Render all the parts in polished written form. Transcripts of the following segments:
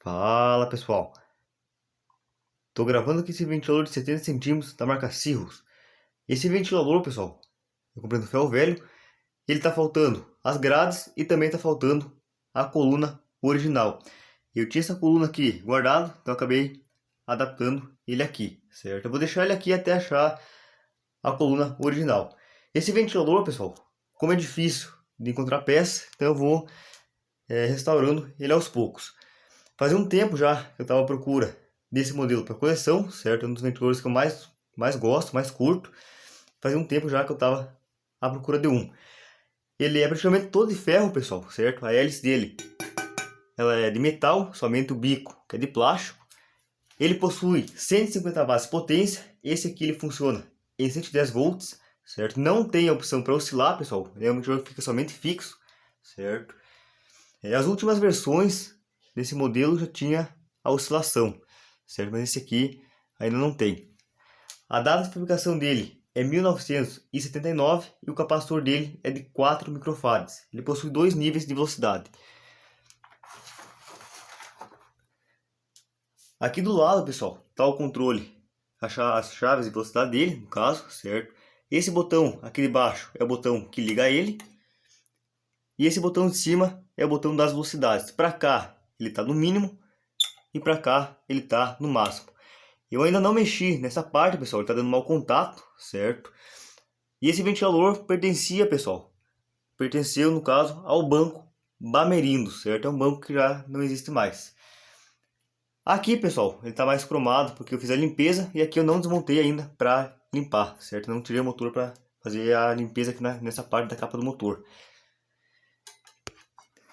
Fala pessoal, tô gravando aqui esse ventilador de 70 centímetros da marca Cirrus. Esse ventilador, pessoal, eu comprei no ferro velho. Ele tá faltando as grades e também tá faltando a coluna original. Eu tinha essa coluna aqui guardada, então eu acabei adaptando ele aqui, certo? Eu vou deixar ele aqui até achar a coluna original. Esse ventilador, pessoal, como é difícil de encontrar peça, então eu vou restaurando ele aos poucos. Fazia um tempo já que eu estava à procura desse modelo para coleção, certo? É um dos ventiladores que eu mais gosto, mais curto. Fazia um tempo já que eu estava à procura de um. Ele é praticamente todo de ferro, pessoal, certo? A hélice dele, ela é de metal, somente o bico, que é de plástico. Ele possui 150 watts de potência. Esse aqui ele funciona em 110 volts, certo? Não tem a opção para oscilar, pessoal. É um ventilador que fica somente fixo, certo? As últimas versões desse modelo já tinha a oscilação, certo? Mas esse aqui ainda não tem. A data de fabricação dele é 1979 e o capacitor dele é de 4 microfarads. Ele possui dois níveis de velocidade. Aqui do lado, pessoal, está o controle, as chaves de velocidade dele, no caso, certo? Esse botão aqui de baixo é o botão que liga ele. E esse botão de cima é o botão das velocidades. Para cá ele está no mínimo e para cá ele está no máximo. Eu ainda não mexi nessa parte, pessoal, ele está dando mau contato, certo? E esse ventilador pertencia, pessoal, pertenceu no caso ao banco Bamerindo, certo? É um banco que já não existe mais. Aqui, pessoal, ele está mais cromado porque eu fiz a limpeza e aqui eu não desmontei ainda para limpar, certo? Não tirei o motor para fazer a limpeza aqui nessa parte da capa do motor.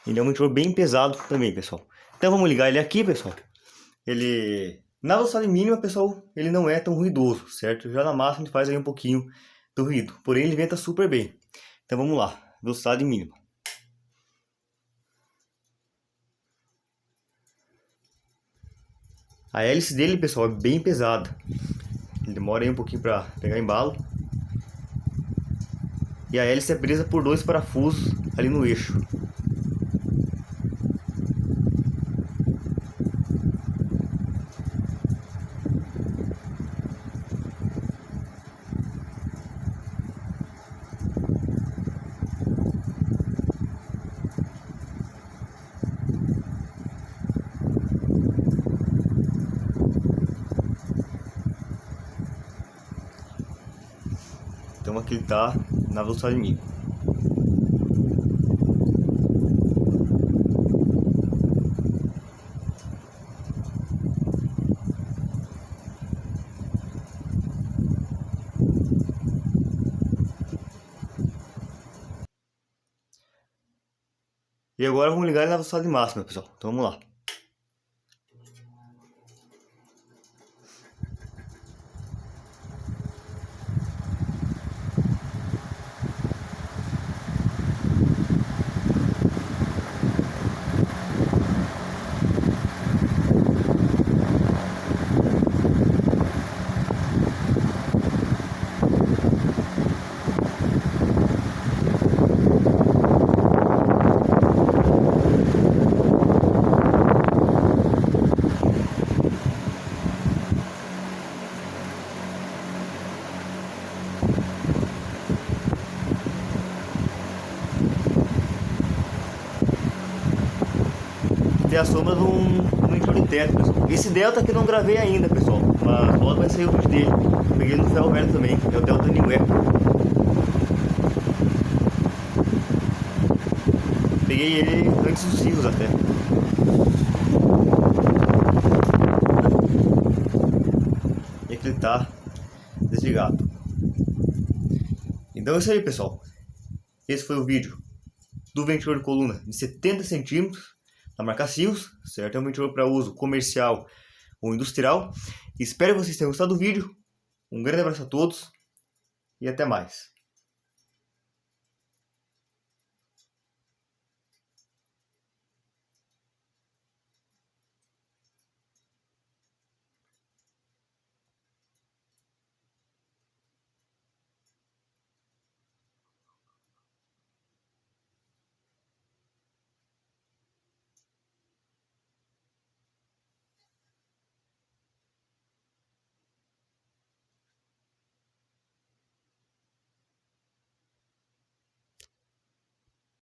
Ele é um ventilador bem pesado também, pessoal. Então vamos ligar ele aqui, pessoal. Ele, na velocidade mínima, pessoal, ele não é tão ruidoso, certo? Já na máxima ele faz aí um pouquinho do ruído. Porém ele venta super bem. Então vamos lá, velocidade mínima. A hélice dele, pessoal, é bem pesada. Ele demora aí um pouquinho para pegar embalo. E a hélice é presa por dois parafusos ali no eixo. Então aqui ele está na velocidade mínima. E agora vamos ligar ele na velocidade máxima, pessoal. Então vamos lá. Tem a sombra de um ventilador de teto, pessoal. Esse Delta aqui eu não gravei ainda, pessoal, mas logo vai sair o vídeo dele. Peguei no ferro velho também, é o Delta New Eco. Peguei ele antes dos Cirrus até. E aqui ele tá desligado. Então é isso aí, pessoal. Esse foi o vídeo do ventilador de coluna de 70 centímetros da marca Cirrus, certo? É um ventilador para uso comercial ou industrial. Espero que vocês tenham gostado do vídeo. Um grande abraço a todos e até mais.